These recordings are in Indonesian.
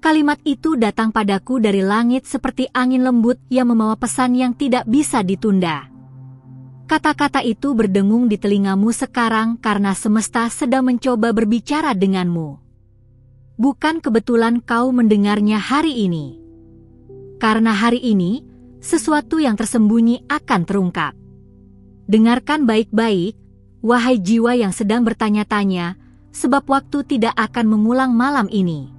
Kalimat itu datang padaku dari langit seperti angin lembut yang membawa pesan yang tidak bisa ditunda. Kata-kata itu berdengung di telingamu sekarang karena semesta sedang mencoba berbicara denganmu. Bukan kebetulan kau mendengarnya hari ini. Karena hari ini, sesuatu yang tersembunyi akan terungkap. Dengarkan baik-baik, wahai jiwa yang sedang bertanya-tanya, sebab waktu tidak akan mengulang malam ini.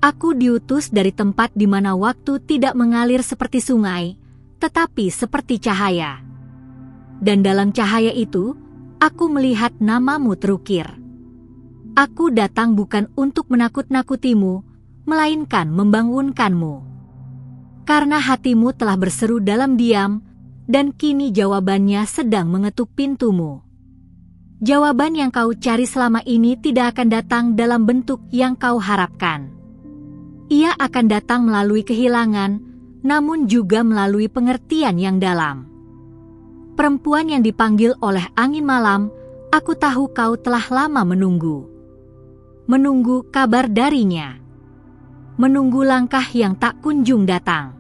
Aku diutus dari tempat di mana waktu tidak mengalir seperti sungai, tetapi seperti cahaya. Dan dalam cahaya itu, aku melihat namamu terukir. Aku datang bukan untuk menakut-nakutimu, melainkan membangunkanmu. Karena hatimu telah berseru dalam diam, dan kini jawabannya sedang mengetuk pintumu. Jawaban yang kau cari selama ini tidak akan datang dalam bentuk yang kau harapkan. Ia akan datang melalui kehilangan, namun juga melalui pengertian yang dalam. Perempuan yang dipanggil oleh angin malam, aku tahu kau telah lama menunggu. Menunggu kabar darinya. Menunggu langkah yang tak kunjung datang.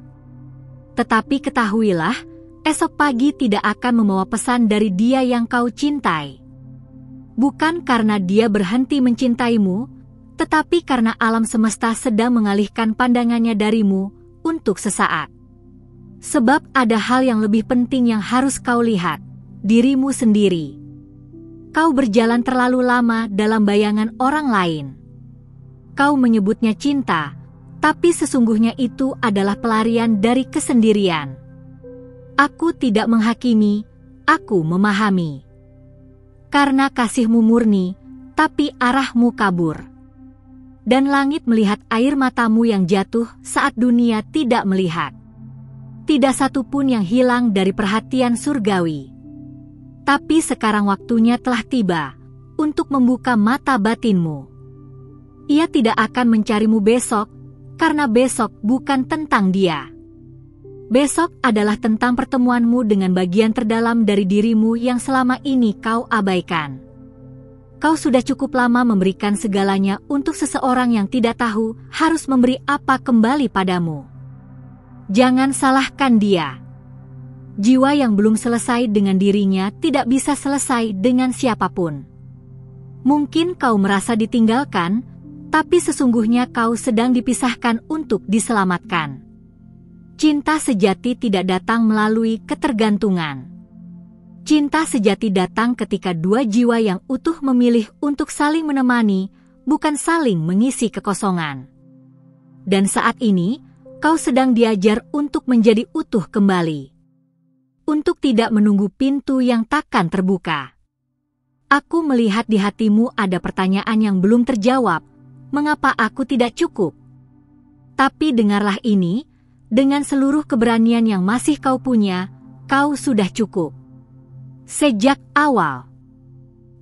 Tetapi ketahuilah, esok pagi tidak akan membawa pesan dari dia yang kau cintai. Bukan karena dia berhenti mencintaimu, tetapi karena alam semesta sedang mengalihkan pandangannya darimu untuk sesaat. Sebab ada hal yang lebih penting yang harus kau lihat, dirimu sendiri. Kau berjalan terlalu lama dalam bayangan orang lain. Kau menyebutnya cinta, tapi sesungguhnya itu adalah pelarian dari kesendirian. Aku tidak menghakimi, aku memahami. Karena kasihmu murni, tapi arahmu kabur. Dan langit melihat air matamu yang jatuh saat dunia tidak melihat. Tidak satu pun yang hilang dari perhatian surgawi. Tapi sekarang waktunya telah tiba untuk membuka mata batinmu. Ia tidak akan mencarimu besok, karena besok bukan tentang dia. Besok adalah tentang pertemuanmu dengan bagian terdalam dari dirimu yang selama ini kau abaikan. Kau sudah cukup lama memberikan segalanya untuk seseorang yang tidak tahu harus memberi apa kembali padamu. Jangan salahkan dia. Jiwa yang belum selesai dengan dirinya tidak bisa selesai dengan siapapun. Mungkin kau merasa ditinggalkan, tapi sesungguhnya kau sedang dipisahkan untuk diselamatkan. Cinta sejati tidak datang melalui ketergantungan. Cinta sejati datang ketika dua jiwa yang utuh memilih untuk saling menemani, bukan saling mengisi kekosongan. Dan saat ini, kau sedang diajar untuk menjadi utuh kembali. Untuk tidak menunggu pintu yang takkan terbuka. Aku melihat di hatimu ada pertanyaan yang belum terjawab, mengapa aku tidak cukup? Tapi dengarlah ini, dengan seluruh keberanian yang masih kau punya, kau sudah cukup. Sejak awal,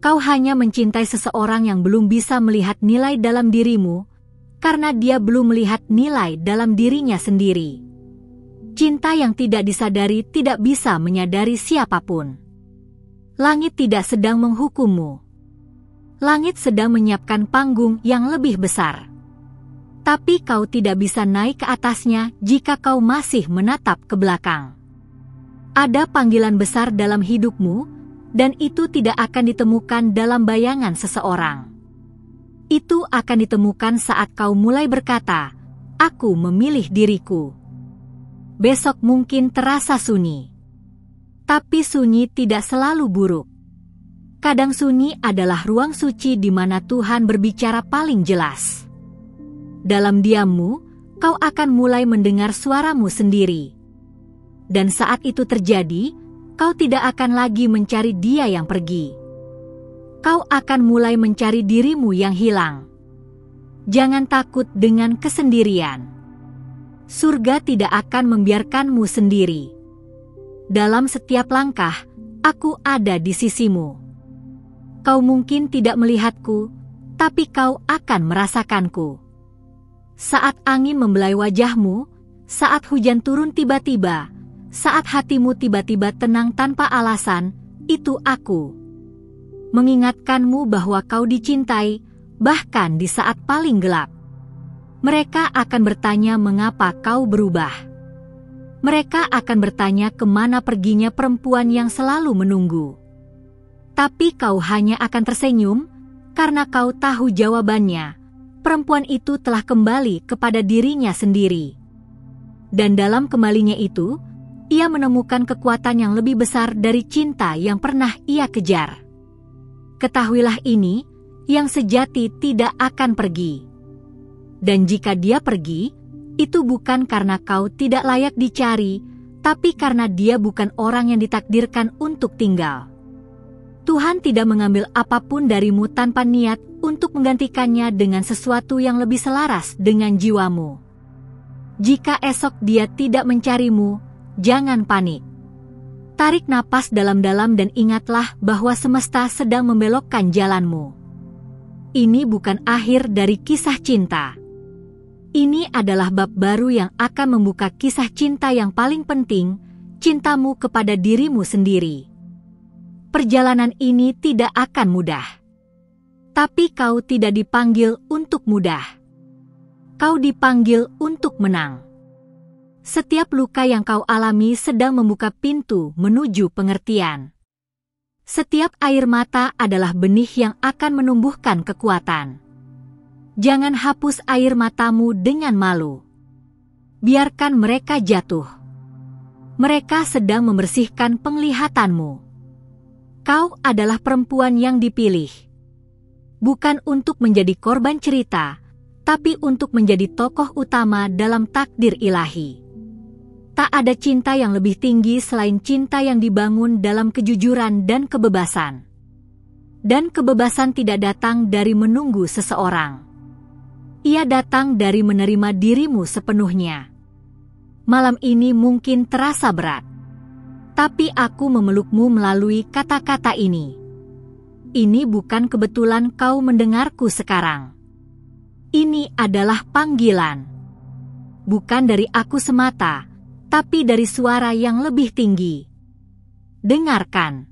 kau hanya mencintai seseorang yang belum bisa melihat nilai dalam dirimu, karena dia belum melihat nilai dalam dirinya sendiri. Cinta yang tidak disadari tidak bisa menyadari siapapun. Langit tidak sedang menghukummu. Langit sedang menyiapkan panggung yang lebih besar. Tapi kau tidak bisa naik ke atasnya jika kau masih menatap ke belakang. Ada panggilan besar dalam hidupmu, dan itu tidak akan ditemukan dalam bayangan seseorang. Itu akan ditemukan saat kau mulai berkata, "Aku memilih diriku." Besok mungkin terasa sunyi. Tapi sunyi tidak selalu buruk. Kadang sunyi adalah ruang suci di mana Tuhan berbicara paling jelas. Dalam diammu, kau akan mulai mendengar suaramu sendiri. Dan saat itu terjadi, kau tidak akan lagi mencari dia yang pergi. Kau akan mulai mencari dirimu yang hilang. Jangan takut dengan kesendirian. Surga tidak akan membiarkanmu sendiri. Dalam setiap langkah, aku ada di sisimu. Kau mungkin tidak melihatku, tapi kau akan merasakanku. Saat angin membelai wajahmu, saat hujan turun tiba-tiba, saat hatimu tiba-tiba tenang tanpa alasan, itu aku. Mengingatkanmu bahwa kau dicintai, bahkan di saat paling gelap. Mereka akan bertanya mengapa kau berubah. Mereka akan bertanya kemana perginya perempuan yang selalu menunggu. Tapi kau hanya akan tersenyum, karena kau tahu jawabannya. Perempuan itu telah kembali kepada dirinya sendiri. Dan dalam kembalinya itu, ia menemukan kekuatan yang lebih besar dari cinta yang pernah ia kejar. Ketahuilah ini, yang sejati tidak akan pergi. Dan jika dia pergi, itu bukan karena kau tidak layak dicari, tapi karena dia bukan orang yang ditakdirkan untuk tinggal. Tuhan tidak mengambil apapun darimu tanpa niat untuk menggantikannya dengan sesuatu yang lebih selaras dengan jiwamu. Jika esok dia tidak mencarimu, jangan panik. Tarik napas dalam-dalam dan ingatlah bahwa semesta sedang membelokkan jalanmu. Ini bukan akhir dari kisah cinta. Ini adalah bab baru yang akan membuka kisah cinta yang paling penting, cintamu kepada dirimu sendiri. Perjalanan ini tidak akan mudah. Tapi kau tidak dipanggil untuk mudah. Kau dipanggil untuk menang. Setiap luka yang kau alami sedang membuka pintu menuju pengertian. Setiap air mata adalah benih yang akan menumbuhkan kekuatan. Jangan hapus air matamu dengan malu. Biarkan mereka jatuh. Mereka sedang membersihkan penglihatanmu. Kau adalah perempuan yang dipilih. Bukan untuk menjadi korban cerita, tapi untuk menjadi tokoh utama dalam takdir ilahi. Tak ada cinta yang lebih tinggi selain cinta yang dibangun dalam kejujuran dan kebebasan. Dan kebebasan tidak datang dari menunggu seseorang. Ia datang dari menerima dirimu sepenuhnya. Malam ini mungkin terasa berat. Tapi aku memelukmu melalui kata-kata ini. Ini bukan kebetulan kau mendengarku sekarang. Ini adalah panggilan. Bukan dari aku semata, tapi dari suara yang lebih tinggi. Dengarkan.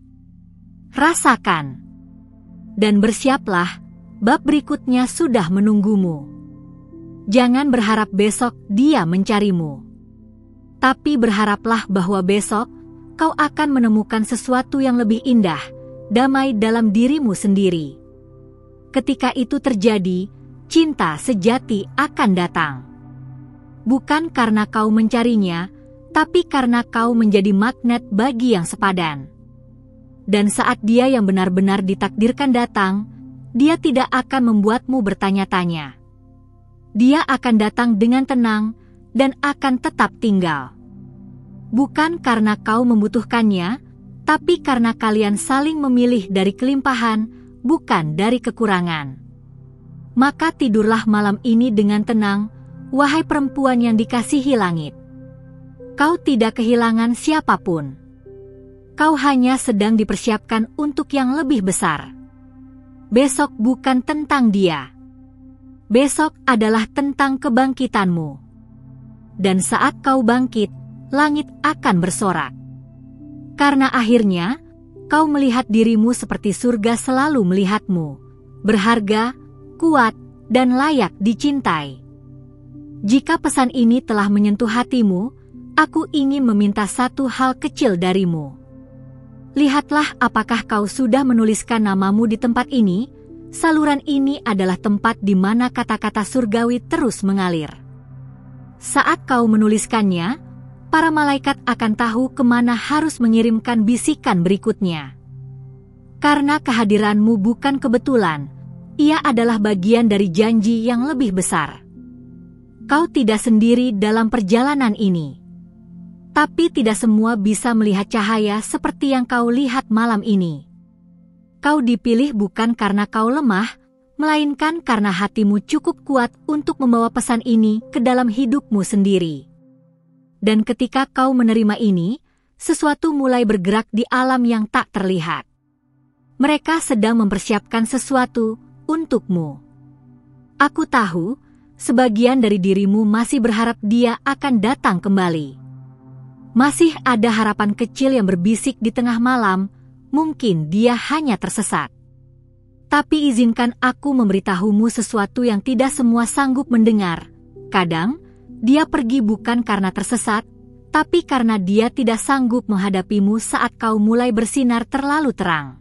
Rasakan. Dan bersiaplah, bab berikutnya sudah menunggumu. Jangan berharap besok dia mencarimu. Tapi berharaplah bahwa besok kau akan menemukan sesuatu yang lebih indah, damai dalam dirimu sendiri. Ketika itu terjadi, cinta sejati akan datang. Bukan karena kau mencarinya, tapi karena kau menjadi magnet bagi yang sepadan. Dan saat dia yang benar-benar ditakdirkan datang, dia tidak akan membuatmu bertanya-tanya. Dia akan datang dengan tenang dan akan tetap tinggal. Bukan karena kau membutuhkannya, tapi karena kalian saling memilih dari kelimpahan, bukan dari kekurangan. Maka tidurlah malam ini dengan tenang, wahai perempuan yang dikasihi langit. Kau tidak kehilangan siapapun. Kau hanya sedang dipersiapkan untuk yang lebih besar. Besok bukan tentang dia. Besok adalah tentang kebangkitanmu. Dan saat kau bangkit, langit akan bersorak. Karena akhirnya, kau melihat dirimu seperti surga selalu melihatmu. Berharga, kuat, dan layak dicintai. Jika pesan ini telah menyentuh hatimu, aku ingin meminta satu hal kecil darimu. Lihatlah apakah kau sudah menuliskan namamu di tempat ini. Saluran ini adalah tempat di mana kata-kata surgawi terus mengalir. Saat kau menuliskannya, para malaikat akan tahu kemana harus mengirimkan bisikan berikutnya. Karena kehadiranmu bukan kebetulan, ia adalah bagian dari janji yang lebih besar. Kau tidak sendiri dalam perjalanan ini. Tapi tidak semua bisa melihat cahaya seperti yang kau lihat malam ini. Kau dipilih bukan karena kau lemah, melainkan karena hatimu cukup kuat untuk membawa pesan ini ke dalam hidupmu sendiri. Dan ketika kau menerima ini, sesuatu mulai bergerak di alam yang tak terlihat. Mereka sedang mempersiapkan sesuatu untukmu. Aku tahu, sebagian dari dirimu masih berharap dia akan datang kembali. Masih ada harapan kecil yang berbisik di tengah malam, mungkin dia hanya tersesat. Tapi izinkan aku memberitahumu sesuatu yang tidak semua sanggup mendengar, Kadang, dia pergi bukan karena tersesat, tapi karena dia tidak sanggup menghadapimu saat kau mulai bersinar terlalu terang.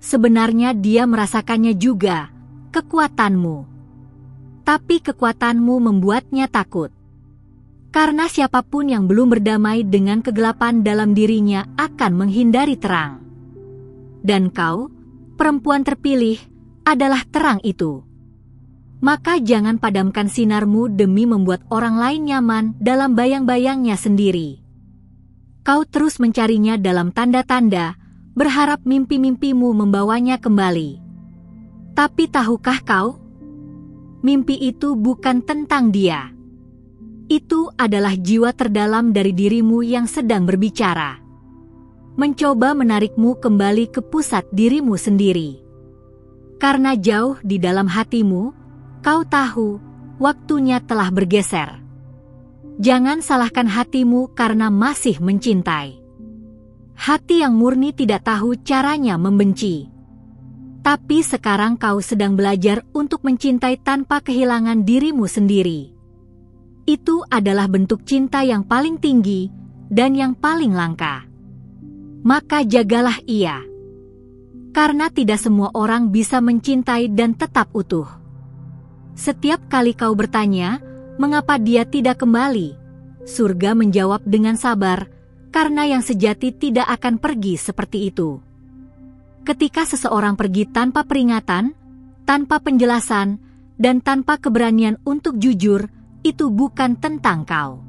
Sebenarnya dia merasakannya juga, kekuatanmu. Tapi kekuatanmu membuatnya takut. Karena siapapun yang belum berdamai dengan kegelapan dalam dirinya akan menghindari terang. Dan kau, perempuan terpilih, adalah terang itu. Maka jangan padamkan sinarmu demi membuat orang lain nyaman dalam bayang-bayangnya sendiri. Kau terus mencarinya dalam tanda-tanda, berharap mimpi-mimpimu membawanya kembali. Tapi tahukah kau? Mimpi itu bukan tentang dia. Itu adalah jiwa terdalam dari dirimu yang sedang berbicara. Mencoba menarikmu kembali ke pusat dirimu sendiri. Karena jauh di dalam hatimu, kau tahu, waktunya telah bergeser. Jangan salahkan hatimu karena masih mencintai. Hati yang murni tidak tahu caranya membenci. Tapi sekarang kau sedang belajar untuk mencintai tanpa kehilangan dirimu sendiri. Itu adalah bentuk cinta yang paling tinggi dan yang paling langka. Maka jagalah ia. Karena tidak semua orang bisa mencintai dan tetap utuh. Setiap kali kau bertanya, mengapa dia tidak kembali? Surga menjawab dengan sabar, karena yang sejati tidak akan pergi seperti itu. Ketika seseorang pergi tanpa peringatan, tanpa penjelasan, dan tanpa keberanian untuk jujur, itu bukan tentang kau.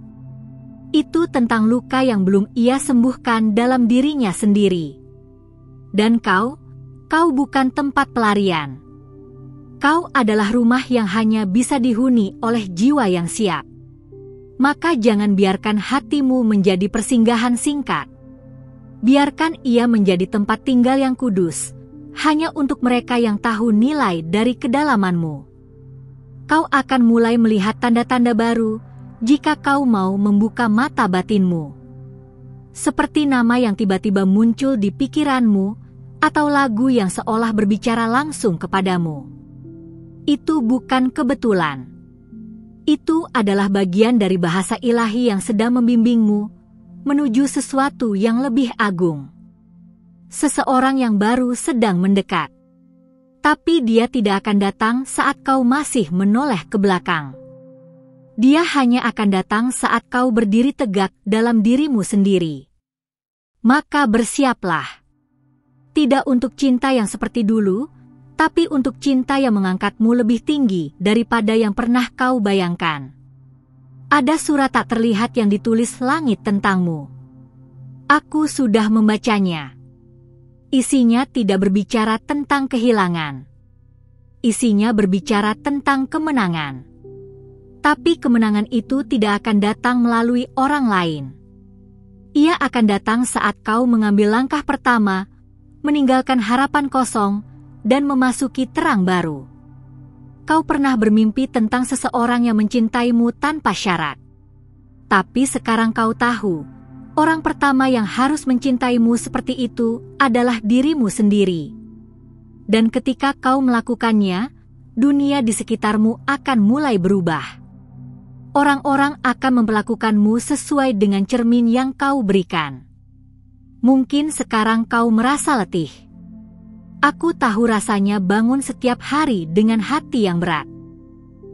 Itu tentang luka yang belum ia sembuhkan dalam dirinya sendiri. Dan kau bukan tempat pelarian. Kau adalah rumah yang hanya bisa dihuni oleh jiwa yang siap. Maka jangan biarkan hatimu menjadi persinggahan singkat. Biarkan ia menjadi tempat tinggal yang kudus, hanya untuk mereka yang tahu nilai dari kedalamanmu. Kau akan mulai melihat tanda-tanda baru jika kau mau membuka mata batinmu. Seperti nama yang tiba-tiba muncul di pikiranmu, atau lagu yang seolah berbicara langsung kepadamu. Itu bukan kebetulan. Itu adalah bagian dari bahasa ilahi yang sedang membimbingmu menuju sesuatu yang lebih agung. Seseorang yang baru sedang mendekat. Tapi dia tidak akan datang saat kau masih menoleh ke belakang. Dia hanya akan datang saat kau berdiri tegak dalam dirimu sendiri. Maka bersiaplah. Tidak untuk cinta yang seperti dulu, tapi untuk cinta yang mengangkatmu lebih tinggi daripada yang pernah kau bayangkan. Ada surat tak terlihat yang ditulis langit tentangmu. Aku sudah membacanya. Isinya tidak berbicara tentang kehilangan. Isinya berbicara tentang kemenangan. Tapi kemenangan itu tidak akan datang melalui orang lain. Ia akan datang saat kau mengambil langkah pertama, meninggalkan harapan kosong, dan memasuki terang baru. Kau pernah bermimpi tentang seseorang yang mencintaimu tanpa syarat. Tapi sekarang kau tahu, orang pertama yang harus mencintaimu seperti itu adalah dirimu sendiri. Dan ketika kau melakukannya, dunia di sekitarmu akan mulai berubah. Orang-orang akan memperlakukanmu sesuai dengan cermin yang kau berikan. Mungkin sekarang kau merasa letih. Aku tahu rasanya bangun setiap hari dengan hati yang berat.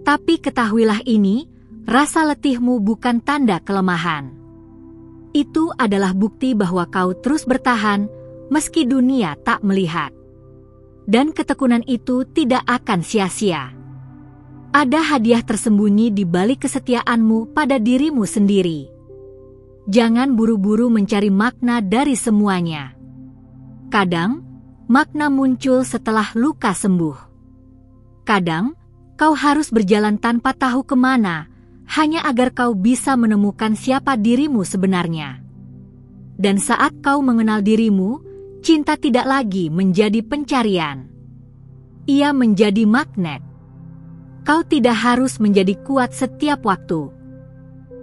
Tapi ketahuilah ini, rasa letihmu bukan tanda kelemahan. Itu adalah bukti bahwa kau terus bertahan, meski dunia tak melihat. Dan ketekunan itu tidak akan sia-sia. Ada hadiah tersembunyi di balik kesetiaanmu pada dirimu sendiri. Jangan buru-buru mencari makna dari semuanya. Kadang, makna muncul setelah luka sembuh. Kadang, kau harus berjalan tanpa tahu kemana, hanya agar kau bisa menemukan siapa dirimu sebenarnya. Dan saat kau mengenal dirimu, cinta tidak lagi menjadi pencarian. Ia menjadi magnet. Kau tidak harus menjadi kuat setiap waktu.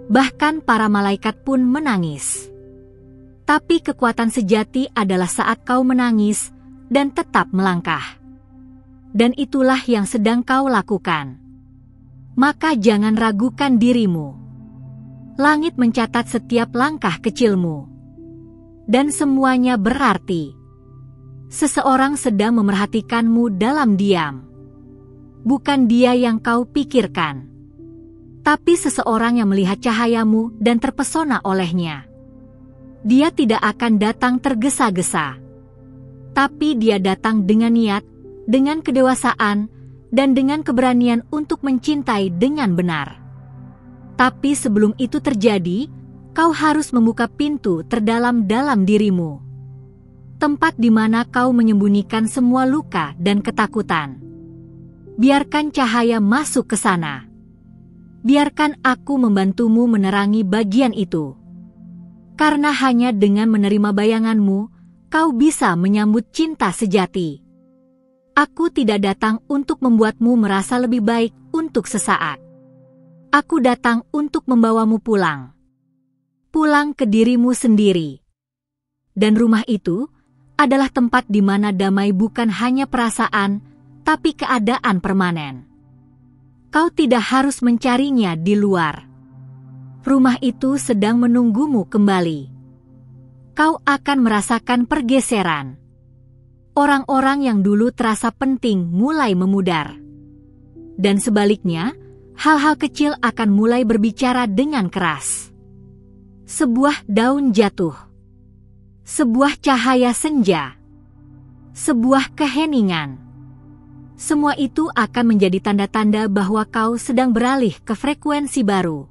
Bahkan para malaikat pun menangis. Tapi kekuatan sejati adalah saat kau menangis dan tetap melangkah. Dan itulah yang sedang kau lakukan. maka jangan ragukan dirimu. Langit mencatat setiap langkah kecilmu. Dan semuanya berarti. Seseorang sedang memerhatikanmu dalam diam. Bukan dia yang kau pikirkan, tapi seseorang yang melihat cahayamu dan terpesona olehnya. Dia tidak akan datang tergesa-gesa, tapi dia datang dengan niat, dengan kedewasaan, dan dengan keberanian untuk mencintai dengan benar. Tapi sebelum itu terjadi, kau harus membuka pintu terdalam-dalam dirimu. Tempat di mana kau menyembunyikan semua luka dan ketakutan. Biarkan cahaya masuk ke sana. Biarkan aku membantumu menerangi bagian itu. Karena hanya dengan menerima bayanganmu, kau bisa menyambut cinta sejati. Aku tidak datang untuk membuatmu merasa lebih baik untuk sesaat. Aku datang untuk membawamu pulang. Pulang ke dirimu sendiri. Dan rumah itu adalah tempat di mana damai bukan hanya perasaan, tapi keadaan permanen. Kau tidak harus mencarinya di luar. Rumah itu sedang menunggumu kembali. Kau akan merasakan pergeseran. Orang-orang yang dulu terasa penting mulai memudar. Dan sebaliknya, hal-hal kecil akan mulai berbicara dengan keras. Sebuah daun jatuh. Sebuah cahaya senja. Sebuah keheningan. Semua itu akan menjadi tanda-tanda bahwa kau sedang beralih ke frekuensi baru.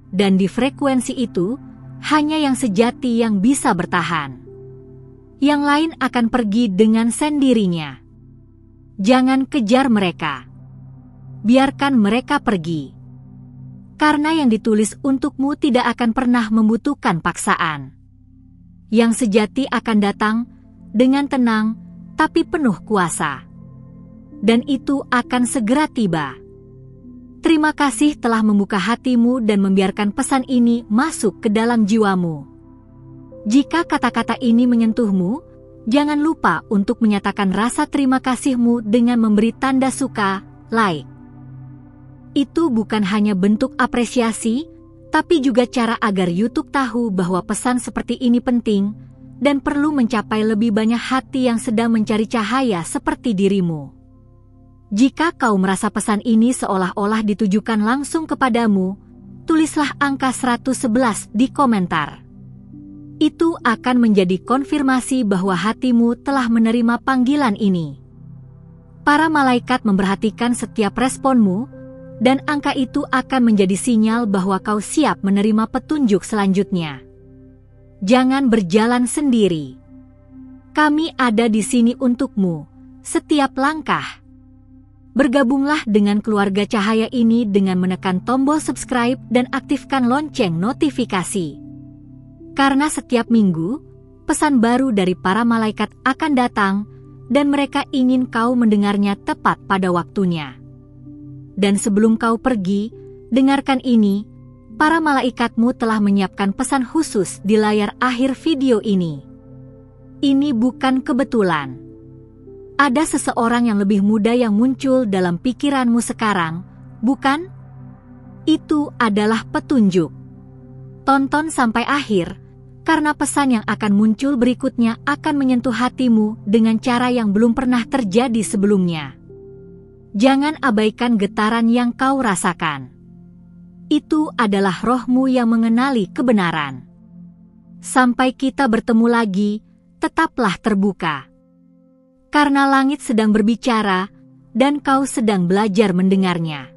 Dan di frekuensi itu, hanya yang sejati yang bisa bertahan. Yang lain akan pergi dengan sendirinya. Jangan kejar mereka. Biarkan mereka pergi. Karena yang ditulis untukmu tidak akan pernah membutuhkan paksaan. Yang sejati akan datang dengan tenang, tapi penuh kuasa. Dan itu akan segera tiba. Terima kasih telah membuka hatimu dan membiarkan pesan ini masuk ke dalam jiwamu. Jika kata-kata ini menyentuhmu, jangan lupa untuk menyatakan rasa terima kasihmu dengan memberi tanda suka, like. Itu bukan hanya bentuk apresiasi, tapi juga cara agar YouTube tahu bahwa pesan seperti ini penting dan perlu mencapai lebih banyak hati yang sedang mencari cahaya seperti dirimu. Jika kau merasa pesan ini seolah-olah ditujukan langsung kepadamu, tulislah angka 111 di komentar. Itu akan menjadi konfirmasi bahwa hatimu telah menerima panggilan ini. Para malaikat memperhatikan setiap responmu, dan angka itu akan menjadi sinyal bahwa kau siap menerima petunjuk selanjutnya. Jangan berjalan sendiri. Kami ada di sini untukmu, setiap langkah. Bergabunglah dengan keluarga cahaya ini dengan menekan tombol subscribe dan aktifkan lonceng notifikasi. Karena setiap minggu, pesan baru dari para malaikat akan datang, dan mereka ingin kau mendengarnya tepat pada waktunya. Dan sebelum kau pergi, dengarkan ini, para malaikatmu telah menyiapkan pesan khusus di layar akhir video ini. Ini bukan kebetulan. Ada seseorang yang lebih muda yang muncul dalam pikiranmu sekarang, bukan? Itu adalah petunjuk. Tonton sampai akhir, karena pesan yang akan muncul berikutnya akan menyentuh hatimu dengan cara yang belum pernah terjadi sebelumnya. Jangan abaikan getaran yang kau rasakan. Itu adalah rohmu yang mengenali kebenaran. Sampai kita bertemu lagi, tetaplah terbuka. Karena langit sedang berbicara, dan kau sedang belajar mendengarnya.